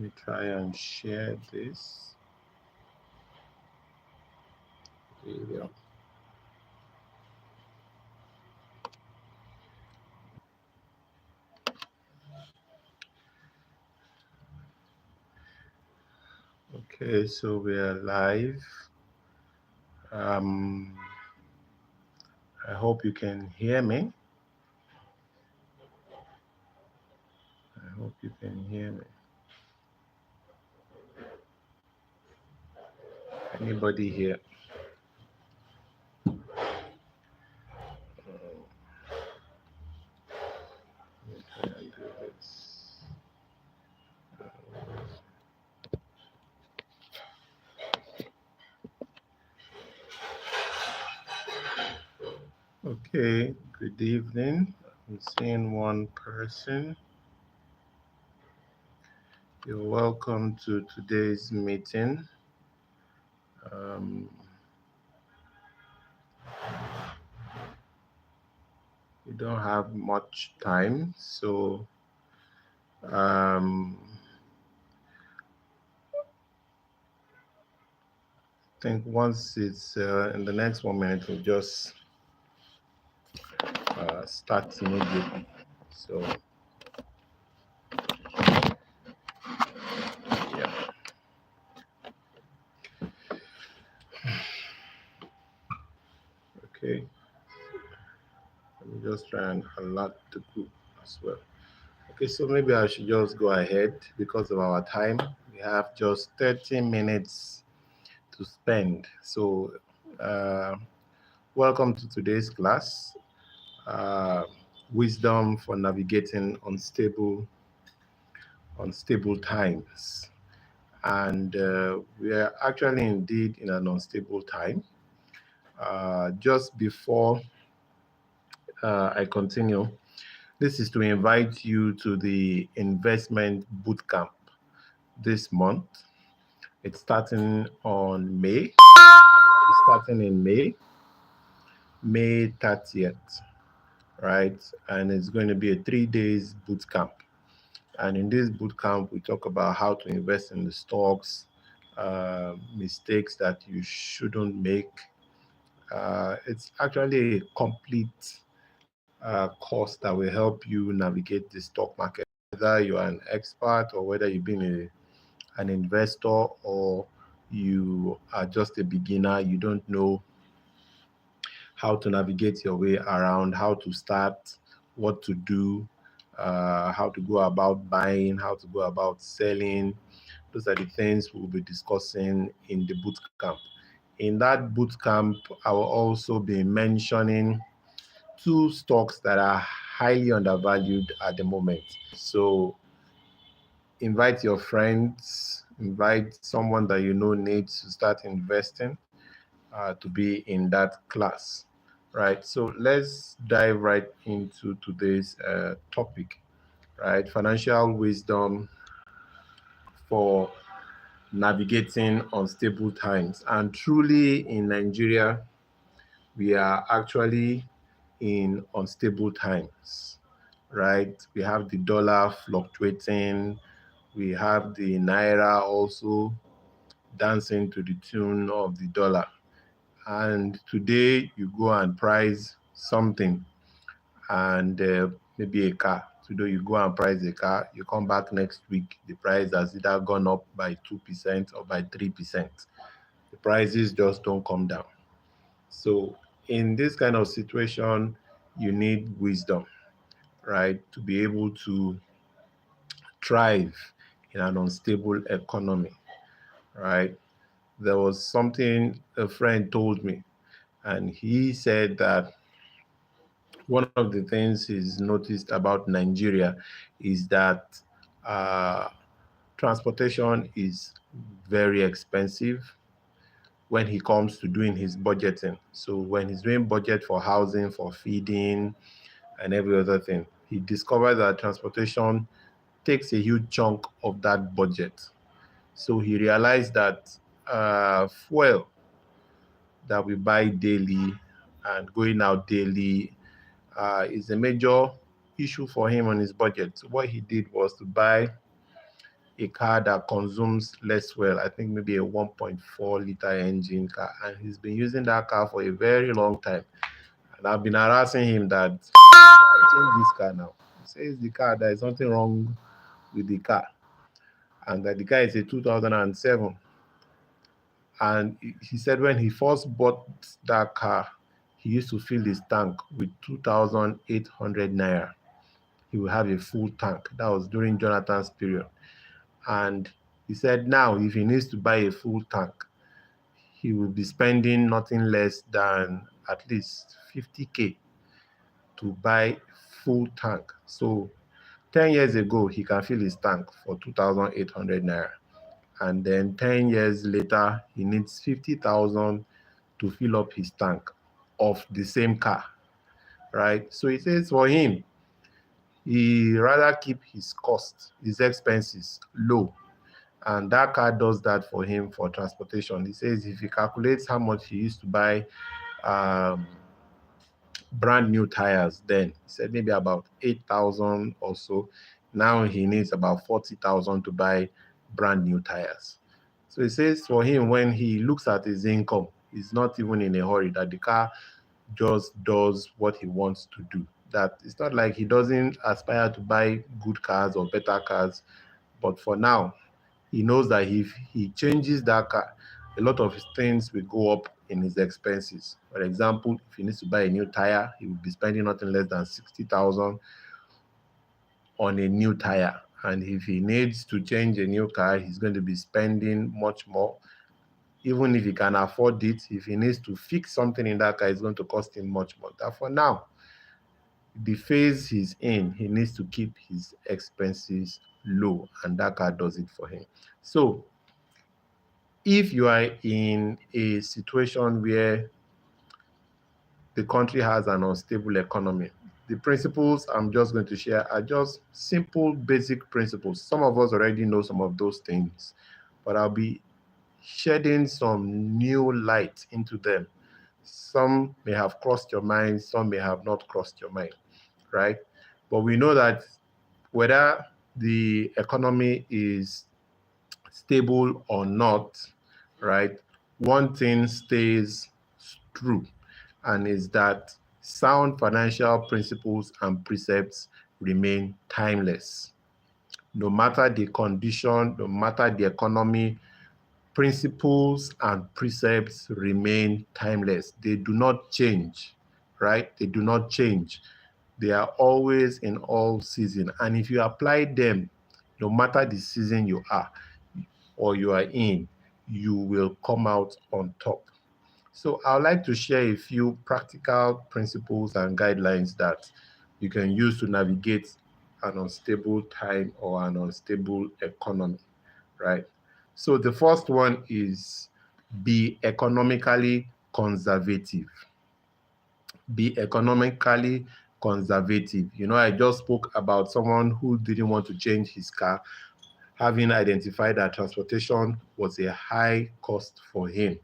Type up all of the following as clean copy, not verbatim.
me try and share this video. Okay, so we are live. I hope you can hear me. I hope you can hear me. Anybody here? Let me try and do this. Okay, good evening. I'm seeing one person. You're welcome to today's meeting. We don't have much time, so I think once it's in the next 1 minute, we'll just start immediately. So yeah. Okay. Let me just try and alert the group as well. Okay, so maybe I should just go ahead because of our time. We have just 30 minutes to spend. So welcome to today's class, Wisdom for Navigating Unstable Times. And we are actually indeed in an unstable time. Just before I continue, this is to invite you to the investment bootcamp this month. It's starting on May. It's starting in May 30th, right? And it's going to be a 3 days bootcamp. And in this bootcamp, we talk about how to invest in the stocks, mistakes that you shouldn't make. It's actually a complete course that will help you navigate the stock market, whether you're an expert or whether you've been an investor or you are just a beginner. You don't know how to navigate your way around, how to start, what to do, how to go about buying, how to go about selling. Those are the things we'll be discussing in the bootcamp. In that bootcamp, I will also be mentioning 2 stocks that are highly undervalued at the moment. So invite your friends, invite someone that you know needs to start investing to be in that class, right? So let's dive right into today's topic, right? Financial wisdom for navigating unstable times. And truly in Nigeria, we are actually in unstable times, right? We have the dollar fluctuating, we have the naira also dancing to the tune of the dollar. And today you go and price something and maybe a car. Today you go and price a car, you come back next week, the price has either gone up by 2% or by 3%. The prices just don't come down. So in this kind of situation, you need wisdom, right, to be able to thrive in an unstable economy, right? There was something a friend told me, and he said that one of the things he's noticed about Nigeria is that uh, transportation is very expensive when he comes to doing his budgeting. So when he's doing budget for housing, for feeding, and every other thing, he discovered that transportation takes a huge chunk of that budget. So he realized that fuel that we buy daily and going out daily is a major issue for him on his budget. So what he did was to buy a car that consumes less fuel. I think maybe a 1.4 liter engine car, and he's been using that car for a very long time. And I've been harassing him that I change this car now. He says the car, there is something wrong with the car, and that the car is a 2007. And he said when he first bought that car, he used to fill his tank with 2,800 naira. He will have a full tank. That was during Jonathan's period. And he said now, if he needs to buy a full tank, he will be spending nothing less than at least 50K to buy full tank. So 10 years ago, he can fill his tank for 2,800 naira. And then 10 years later, he needs 50,000 to fill up his tank of the same car, right? So he says for him, he rather keep his costs, his expenses low. And that car does that for him for transportation. He says if he calculates how much he used to buy um, brand new tires, then he said maybe about 8,000 or so. Now he needs about 40,000 to buy brand new tires. So he says for him, when he looks at his income, he's not even in a hurry, that the car just does what he wants to do. That it's not like he doesn't aspire to buy good cars or better cars, but for now, he knows that if he changes that car, a lot of his things will go up in his expenses. For example, if he needs to buy a new tire, he will be spending nothing less than 60,000 on a new tire. And if he needs to change a new car, he's going to be spending much more. Even if he can afford it, if he needs to fix something in that car, it's going to cost him much more. Therefore, now, the phase he's in, he needs to keep his expenses low, and that car does it for him. So, if you are in a situation where the country has an unstable economy, the principles I'm just going to share are just simple, basic principles. Some of us already know some of those things, but I'll be shedding some new light into them. Some may have crossed your mind, some may have not crossed your mind, right? But we know that whether the economy is stable or not, right, one thing stays true, and is that sound financial principles and precepts remain timeless. No matter the condition, no matter the economy, principles and precepts remain timeless. They do not change, right? They do not change. They are always in all season. And if you apply them, no matter the season you are or you are in, you will come out on top. So I would like to share a few practical principles and guidelines that you can use to navigate an unstable time or an unstable economy, right? So the first one is be economically conservative. Be economically conservative. You know, I just spoke about someone who didn't want to change his car, having identified that transportation was a high cost for him.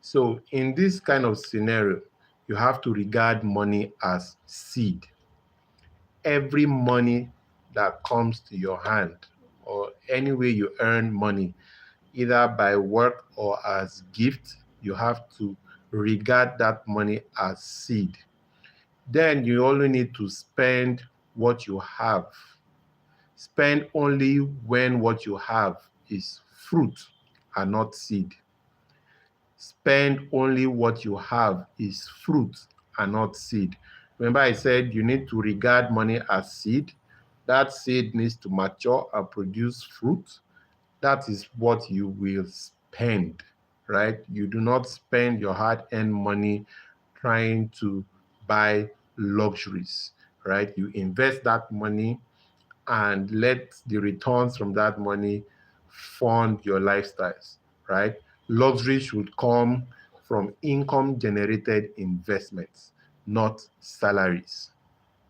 So in this kind of scenario, you have to regard money as seed. Every money that comes to your hand, or any way you earn money, either by work or as gift, you have to regard that money as seed. Then you only need to spend what you have. Spend only when what you have is fruit and not seed. Spend only what you have is fruit and not seed. Remember, I said you need to regard money as seed. That seed needs to mature and produce fruit. That is what you will spend, right? You do not spend your hard-earned money trying to buy luxuries, right? You invest that money and let the returns from that money fund your lifestyles, right? Luxury should come from income generated investments, not salaries,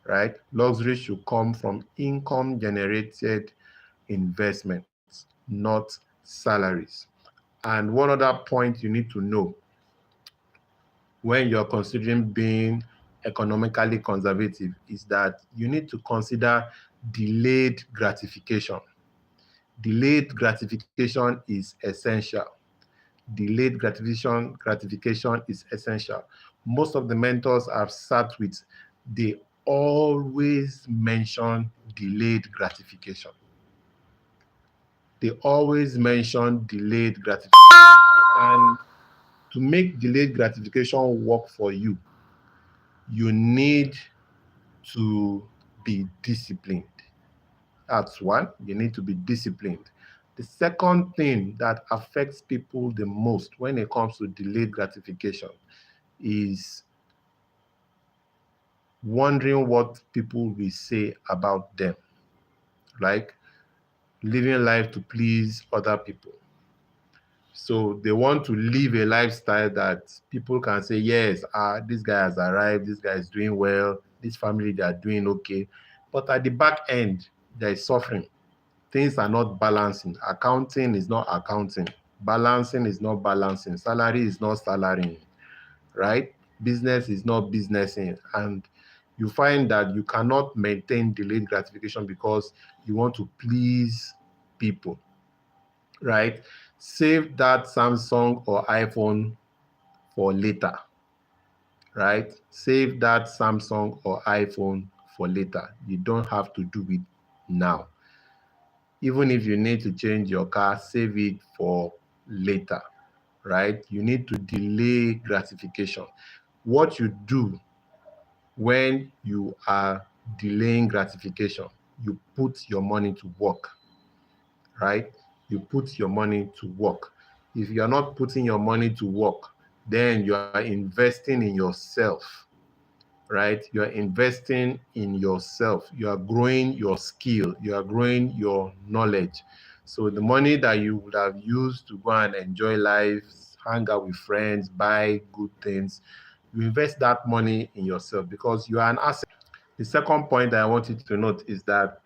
right? Luxury should come from income generated investments, not salaries. And one other point you need to know when you're considering being economically conservative is that you need to consider delayed gratification. Delayed gratification is essential. Delayed gratification is essential. Most of the mentors I've sat with, they always mention delayed gratification. They always mention delayed gratification. And to make delayed gratification work for you, you need to be disciplined. That's one, you need to be disciplined. The second thing that affects people the most when it comes to delayed gratification is wondering what people will say about them, like living life to please other people. So they want to live a lifestyle that people can say, yes, this guy has arrived, this guy is doing well, this family, they are doing okay. But at the back end, there is suffering. Things are not balancing. Accounting is not accounting. Balancing is not balancing. Salary is not salarying, right? Business is not businessing. And you find that you cannot maintain delayed gratification because you want to please people, right? Save that Samsung or iPhone for later, right? Save that Samsung or iPhone for later. You don't have to do it now. Even if you need to change your car, save it for later, right? You need to delay gratification. What you do when you are delaying gratification, you put your money to work, right? You put your money to work. If you're not putting your money to work, then you are investing in yourself, right? You are investing in yourself. You are growing your skill. You are growing your knowledge. So the money that you would have used to go and enjoy life, hang out with friends, buy good things, you invest that money in yourself because you are an asset. The second point that I want you to note is that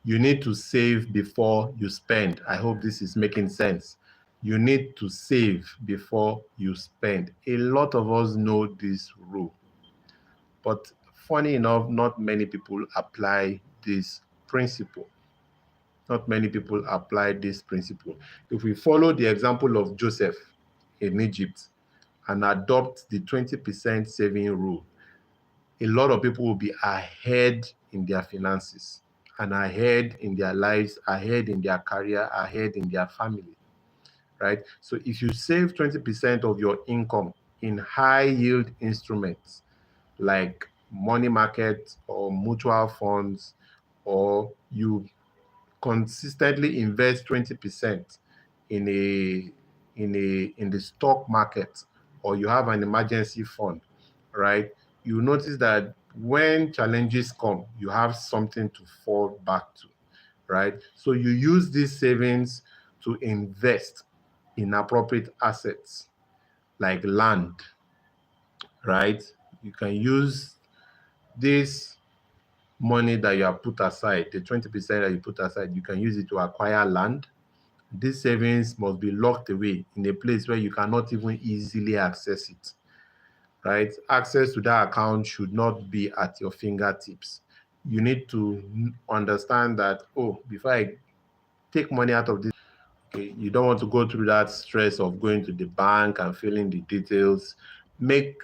you need to save before you spend. I hope this is making sense. You need to save before you spend. A lot of us know this rule, but funny enough, not many people apply this principle. Not many people apply this principle. If we follow the example of Joseph in Egypt and adopt the 20% saving rule, a lot of people will be ahead in their finances and ahead in their lives, ahead in their career, ahead in their family, right? So if you save 20% of your income in high yield instruments like money market or mutual funds, or you consistently invest 20% in in the stock market, or you have an emergency fund, right? You notice that when challenges come, you have something to fall back to, right? So you use these savings to invest in appropriate assets like land, right? You can use this money that you have put aside, the 20% that you put aside, you can use it to acquire land. These savings must be locked away in a place where you cannot even easily access it, right? Access to that account should not be at your fingertips. You need to understand that, oh, before I take money out of this, okay, you don't want to go through that stress of going to the bank and filling the details. Make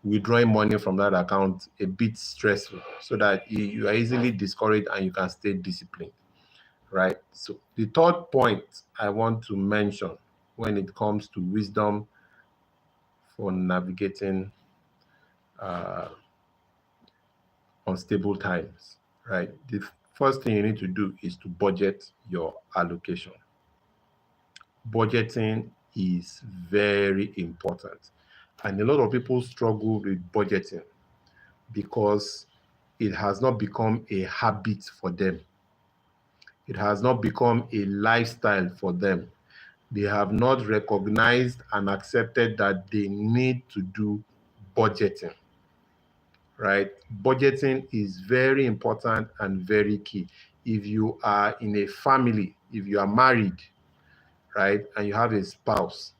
withdrawing money from that account a bit stressful so that you are easily discouraged and you can stay disciplined, right? So the third point I want to mention when it comes to wisdom for navigating uh, unstable times, right? The first thing you need to do is to budget your allocation. Budgeting is very important. And a lot of people struggle with budgeting because it has not become a habit for them. It has not become a lifestyle for them. They have not recognized and accepted that they need to do budgeting, right? Budgeting is very important and very key. If you are in a family, if you are married, right, and you have a spouse,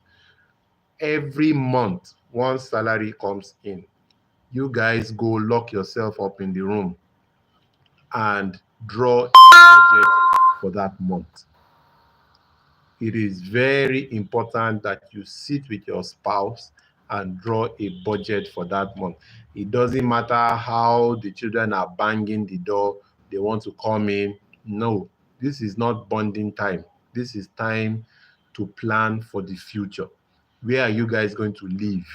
every month, once salary comes in, you guys go lock yourself up in the room and draw a budget for that month. It is very important that you sit with your spouse and draw a budget for that month. It doesn't matter how the children are banging the door, they want to come in. No, this is not bonding time. This is time to plan for the future. Where are you guys going to live,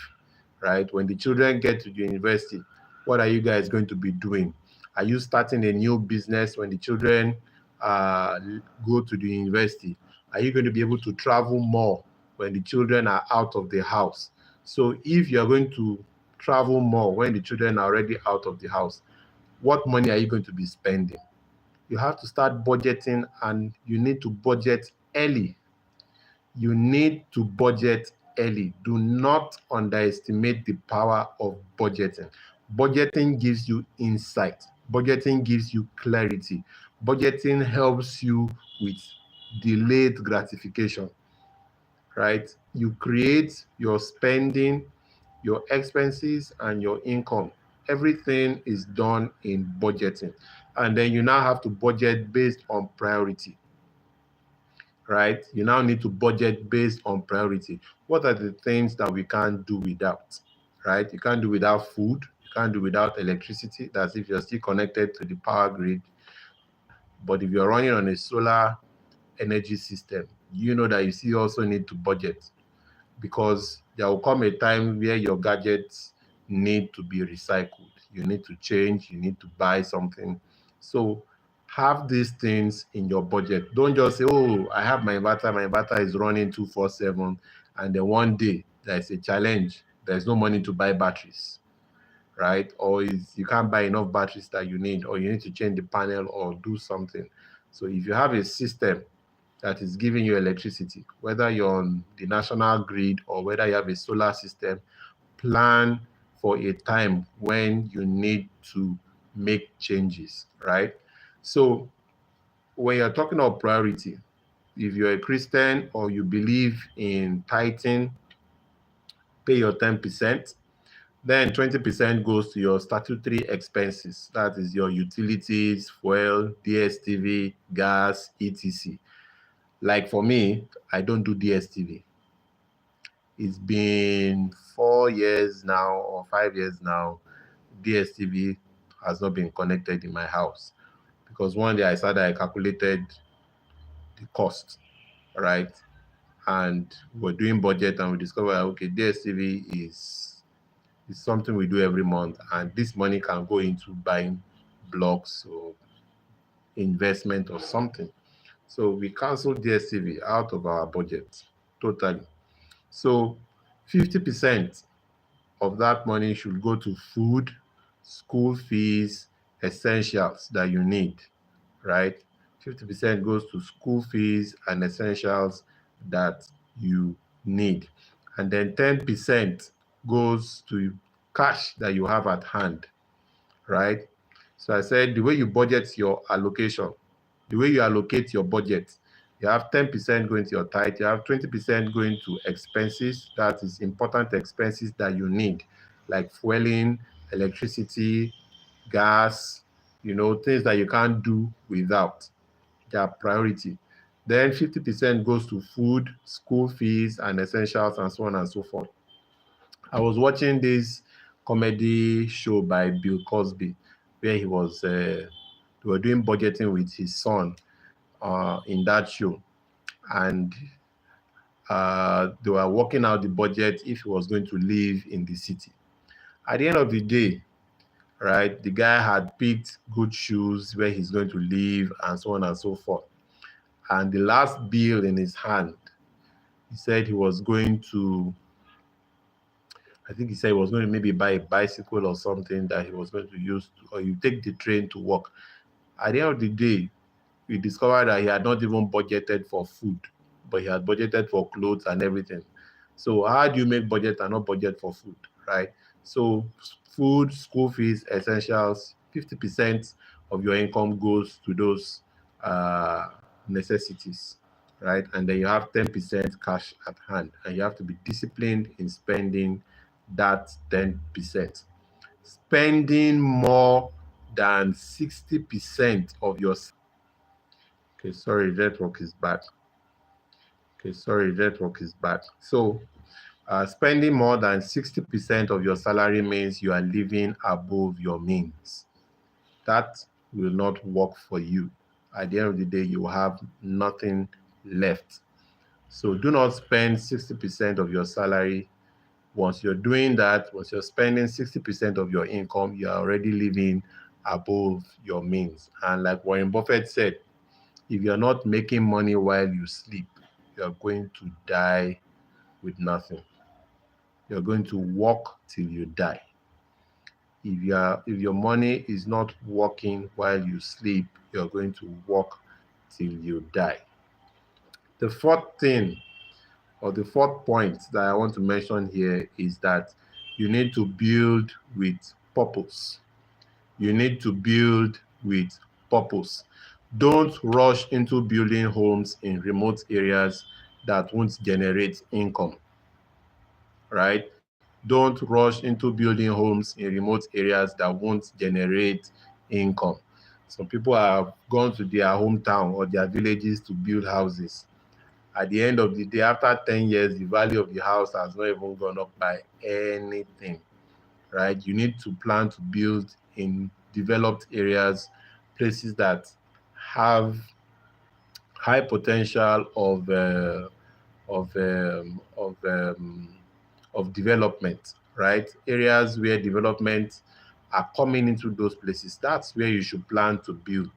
right? When the children get to the university, what are you guys going to be doing? Are you starting a new business when the children go to the university? Are you going to be able to travel more when the children are out of the house? So if you're going to travel more when the children are already out of the house, what money are you going to be spending? You have to start budgeting, and you need to budget early. You need to budget early. Do not underestimate the power of budgeting. Budgeting gives you insight. Budgeting gives you clarity. Budgeting helps you with delayed gratification, right? You create your spending, your expenses, and your income. Everything is done in budgeting. And then you now have to budget based on priority, right? You now need to budget based on priority. What are the things that we can't do without, right? You can't do without food. You can't do without electricity. That's if you're still connected to the power grid. But if you're running on a solar energy system, you know that you still also need to budget, because there will come a time where your gadgets need to be recycled. You need to change, you need to buy something. So have these things in your budget. Don't just say, oh, I have my inverter is running 247, and then one day there's a challenge, there's no money to buy batteries, right? Or you can't buy enough batteries that you need, or you need to change the panel or do something. So if you have a system that is giving you electricity, whether you're on the national grid or whether you have a solar system, plan for a time when you need to make changes, right? So when you're talking about priority, if you're a Christian or you believe in tithing, pay your 10%. Then 20% goes to your statutory expenses. That is your utilities, fuel, DSTV, gas, etc. Like for me, I don't do DSTV. It's been 4 years now or 5 years now. DSTV has not been connected in my house, because one day I calculated the cost, right? And we're doing budget, and we discovered, okay, DSTV is something we do every month, and this money can go into buying blocks or investment or something. So we canceled DSTV out of our budget totally. So 50% of that money should go to food, school fees, essentials that you need, right? 50% goes to school fees and essentials that you need. And then 10% goes to cash that you have at hand, right? So I said the way you budget your allocation, the way you allocate your budget, you have 10% going to your tithe, you have 20% going to expenses, that is important expenses that you need, like fueling, electricity, gas, things that you can't do without. Their priority. Then 50% goes to food, school fees, and essentials, and so on and so forth. I was watching this comedy show by Bill Cosby, where they were doing budgeting with his son in that show, and they were working out the budget if he was going to live in the city. At the end of the day, right, the guy had picked good shoes where he's going to live and so on and so forth. And the last bill in his hand, he said he was going to, I think he said he was going to maybe buy a bicycle or something that he was going to use, or you take the train to work. At the end of the day, we discovered that he had not even budgeted for food, but he had budgeted for clothes and everything. So how do you make budget and not budget for food, right? So food, school fees, essentials, 50% of your income goes to those necessities, right? And then you have 10% cash at hand, and you have to be disciplined in spending that 10%. Spending more than 60% of your Okay, sorry, network is back. Okay, sorry, network is back. So, spending more than 60% of your salary means you are living above your means. That will not work for you. At the end of the day, you will have nothing left. So do not spend 60% of your salary. Once you're doing that, once you're spending 60% of your income, you're already living above your means. And like Warren Buffett said, if you're not making money while you sleep, you're going to die with nothing. You're going to work till you die. If your money is not working while you sleep, you're going to work till you die. The fourth thing, or the fourth point that I want to mention here, is that you need to build with purpose. You need to build with purpose. Don't rush into building homes in remote areas that won't generate income, right? Don't rush into building homes in remote areas that won't generate income. Some people have gone to their hometown or their villages to build houses. At the end of the day, after 10 years, the value of the house has not even gone up by anything, right? You need to plan to build in developed areas, places that have high potential of um, of um, of development, right? Areas where development are coming into those places. That's where you should plan to build,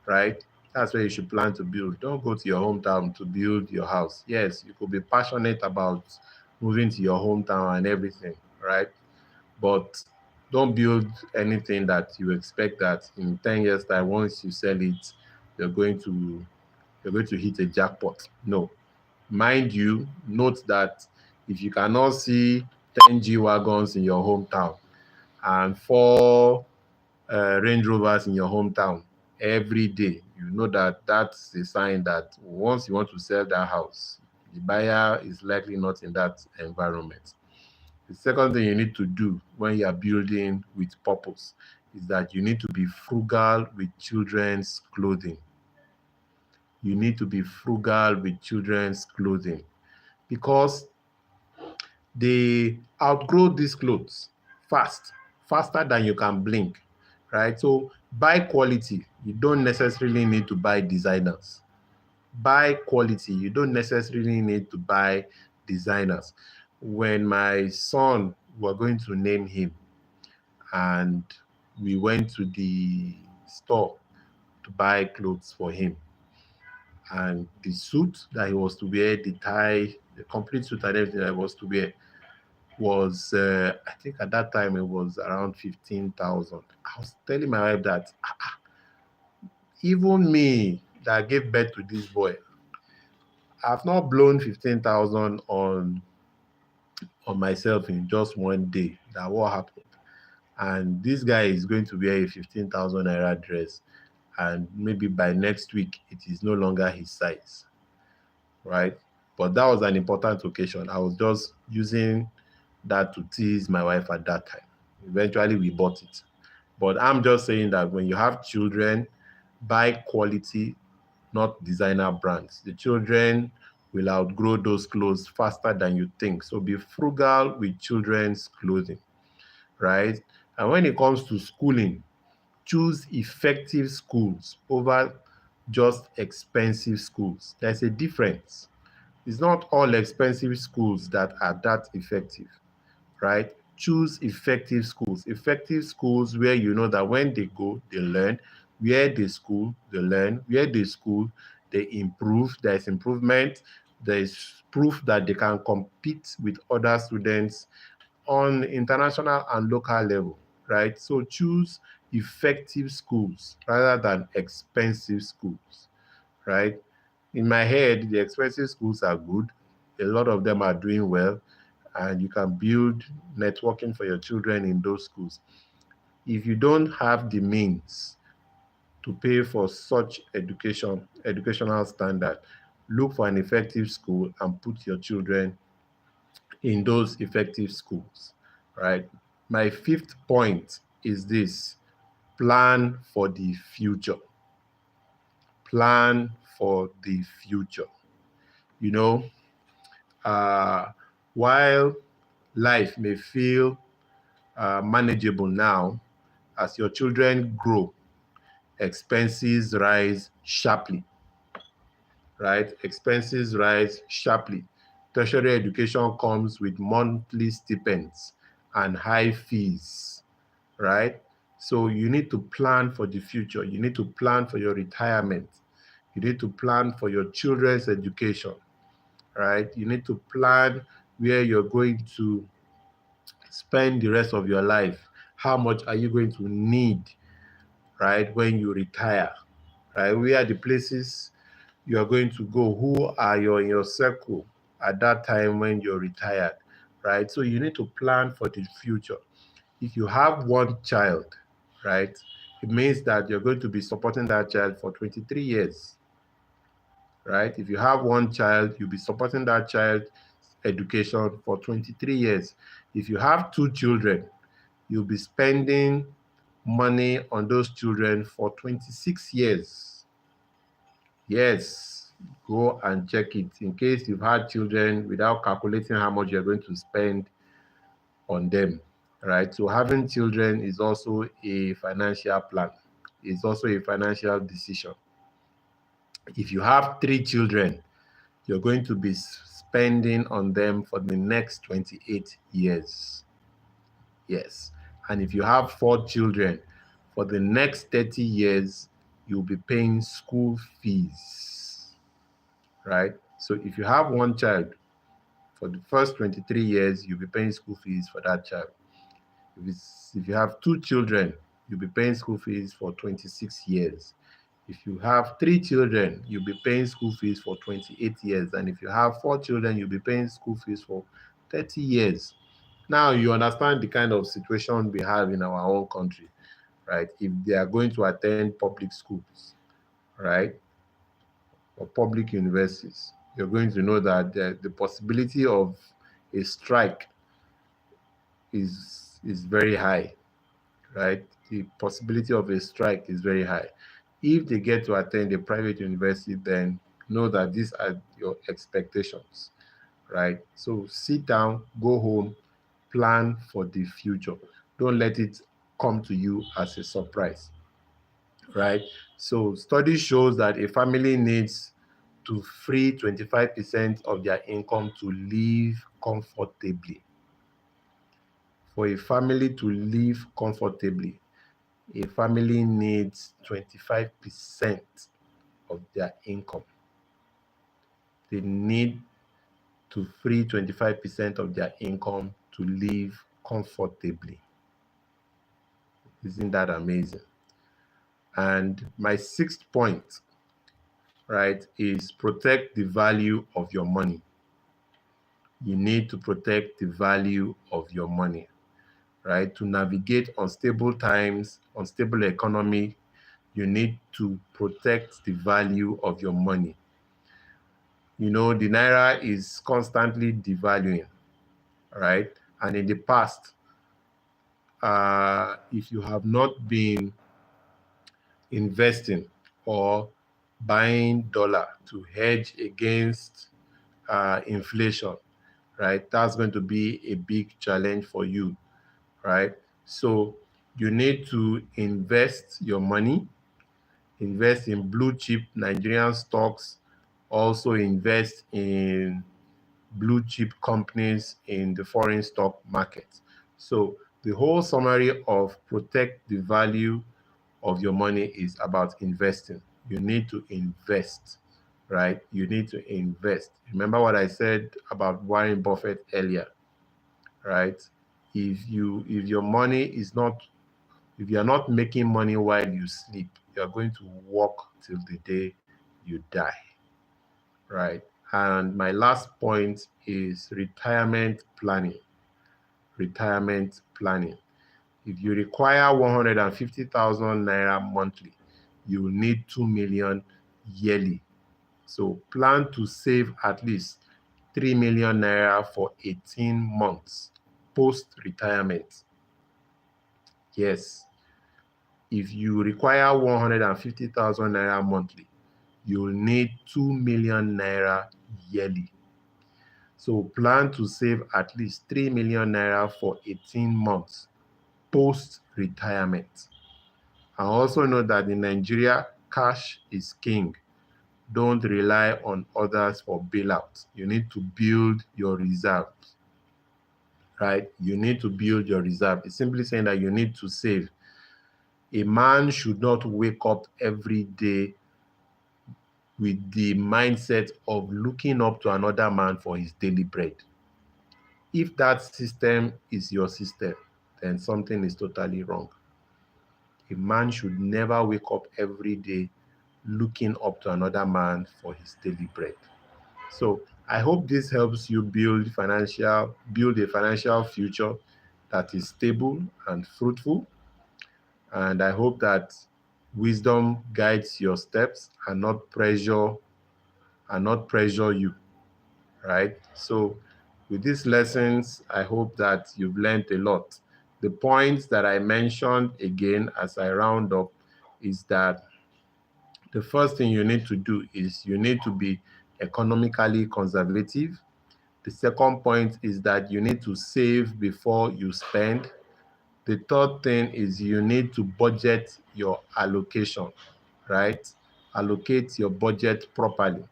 right? That's where you should plan to build. Don't go to your hometown to build your house. Yes, you could be passionate about moving to your hometown and everything, right? But don't build anything that you expect that in 10 years time, once you sell it, you're going to you're going to hit a jackpot. No. Mind you, note that if you cannot see 10 G wagons in your hometown and four Range Rovers in your hometown every day, you know that that's a sign that once you want to sell that house, the buyer is likely not in that environment. The second thing you need to do when you are building with purpose is that you need to be frugal with children's clothing. You need to be frugal with children's clothing because they outgrow these clothes faster than you can blink, right? So buy quality. You don't necessarily need to buy designers. Buy quality. You don't necessarily need to buy designers. When my son, we're going to name him, and we went to the store to buy clothes for him, and the suit that he was to wear, the tie, the complete suit and everything that he was to wear was, I think at that time it was around 15,000. I was telling my wife that even me that gave birth to this boy, I've not blown 15,000 on myself in just one day. That what happened. And this guy is going to wear a 15,000 naira dress, and maybe by next week it is no longer his size, right? But that was an important occasion. I was just using that to tease my wife at that time. Eventually, we bought it. But I'm just saying that when you have children, buy quality, not designer brands. The children will outgrow those clothes faster than you think. So be frugal with children's clothing, right? And when it comes to schooling, choose effective schools over just expensive schools. There's a difference. It's not all expensive schools that are that effective, right? Choose effective schools where you know that when they go, they learn, where they school, they learn, where they school, they improve, there's improvement, there's proof that they can compete with other students on international and local level, right? So choose effective schools rather than expensive schools, right? In my head, the expensive schools are good. A lot of them are doing well, and you can build networking for your children in those schools. If you don't have the means to pay for such educational standard, look for an effective school and put your children in those effective schools, right? My fifth point is this: plan for the future. Plan for the future. You know, while life may feel manageable now, as your children grow, expenses rise sharply, right? Expenses rise sharply. Tertiary education comes with monthly stipends and high fees, right? So you need to plan for the future. You need to plan for your retirement. You need to plan for your children's education, right? You need to plan where you're going to spend the rest of your life. How much are you going to need, right, when you retire, right? Where are the places you are going to go? Who are in your circle at that time when you're retired, right? So you need to plan for the future. If you have one child, right, it means that you're going to be supporting that child for 23 years, right? If you have one child, you'll be supporting that child's education for 23 years. If you have two children, you'll be spending money on those children for 26 years. Yes, go and check it in case you've had children without calculating how much you're going to spend on them, right? So having children is also a financial plan. It's also a financial decision. If you have three children, you're going to be spending on them for the next 28 years. Yes. And if you have four children, for the next 30 years, you'll be paying school fees, right? So if you have one child, for the first 23 years, you'll be paying school fees for that child. If you have two children, you'll be paying school fees for 26 years. If you have three children, you'll be paying school fees for 28 years. And if you have four children, you'll be paying school fees for 30 years. Now you understand the kind of situation we have in our own country, right? If they are going to attend public schools, right, or public universities, you're going to know that the possibility of a strike is very high, right? The possibility of a strike is very high. If they get to attend a private university, then know that these are your expectations, right? So sit down, go home, plan for the future. Don't let it come to you as a surprise, right? So study shows that a family needs to free 25% of their income to live comfortably. For a family to live comfortably, a family needs 25% of their income. They need to free 25% of their income to live comfortably. Isn't that amazing? And my sixth point, right, is protect the value of your money. You need to protect the value of your money, right? To navigate unstable times, unstable economy, you need to protect the value of your money. You know, the naira is constantly devaluing, right? And in the past, if you have not been investing or buying dollar to hedge against inflation, right, that's going to be a big challenge for you, right? So you need to invest your money, invest in blue chip Nigerian stocks, also invest in blue chip companies in the foreign stock market. So the whole summary of protect the value of your money is about investing. You need to invest, right? You need to invest. Remember what I said about Warren Buffett earlier, right? If your money is not, if you're not making money while you sleep, you're going to work till the day you die, right? And my last point is retirement planning. Retirement planning. If you require 150,000 naira monthly, you will need 2 million yearly. So plan to save at least 3 million naira for 18 months post-retirement. Yes, if you require 150,000 naira monthly, you'll need 2 million naira yearly. So plan to save at least 3 million naira for 18 months post-retirement. And also know that in Nigeria, cash is king. Don't rely on others for bailouts. You need to build your reserves, right? You need to build your reserve. It's simply saying that you need to save. A man should not wake up every day with the mindset of looking up to another man for his daily bread. If that system is your system, then something is totally wrong. A man should never wake up every day looking up to another man for his daily bread. So I hope this helps you build a financial future that is stable and fruitful. And I hope that wisdom guides your steps and not pressure you, right? So with these lessons, I hope that you've learned a lot. The points that I mentioned again as I round up is that the first thing you need to do is you need to be economically conservative. The second point is that you need to save before you spend. The third thing is you need to budget your allocation, right? Allocate your budget properly.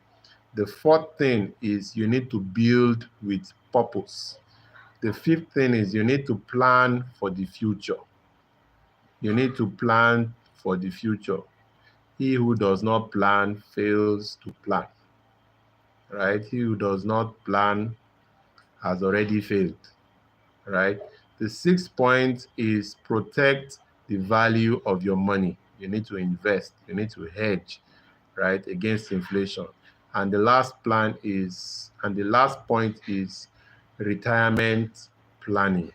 The fourth thing is you need to build with purpose. The fifth thing is you need to plan for the future. You need to plan for the future. He who does not plan fails to plan, right? He who does not plan has already failed, right? The sixth point is protect the value of your money. You need to invest, you need to hedge, right, against inflation. And the last point is retirement planning.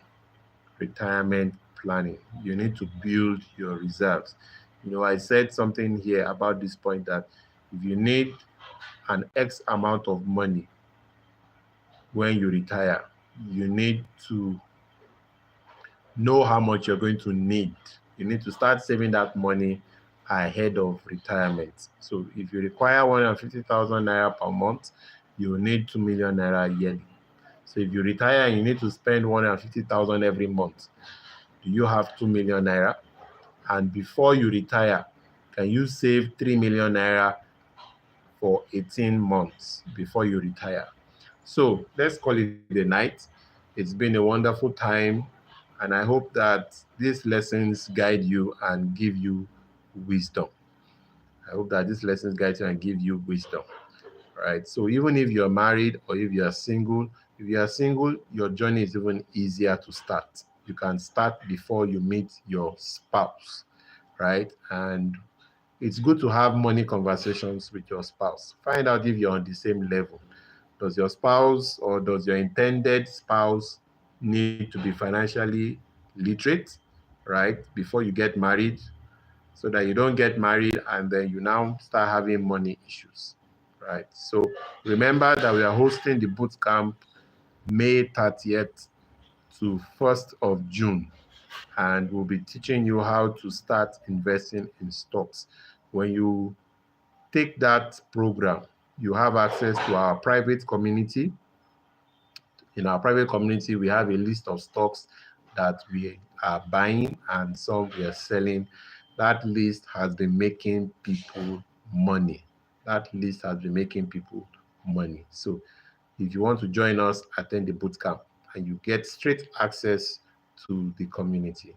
Retirement planning. You need to build your reserves. I said something here about this point that if you need an X amount of money when you retire, you need to know how much you're going to need. You need to start saving that money ahead of retirement. So if you require 150,000 naira per month, you will need 2 million naira yearly. So if you retire and you need to spend 150,000 every month, do you have 2 million naira? And before you retire, can you save 3 million naira for 18 months before you retire? So let's call it a night. It's been a wonderful time, and I hope that these lessons guide you and give you wisdom. I hope that these lessons guide you and give you wisdom, right? So even if you're married or if you are single, your journey is even easier to start. You can start before you meet your spouse, right? And it's good to have money conversations with your spouse. Find out if you're on the same level. Does your spouse or does your intended spouse need to be financially literate, right, before you get married, so that you don't get married and then you now start having money issues, right? So remember that we are hosting the boot camp May 30th to 1st of June, and we'll be teaching you how to start investing in stocks. When you take that program, you have access to our private community. In our private community, we have a list of stocks that we are buying and some we are selling. That list has been making people money. So if you want to join us, attend the bootcamp and you get straight access to the community.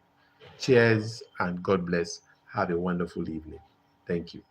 Cheers and God bless. Have a wonderful evening. Thank you.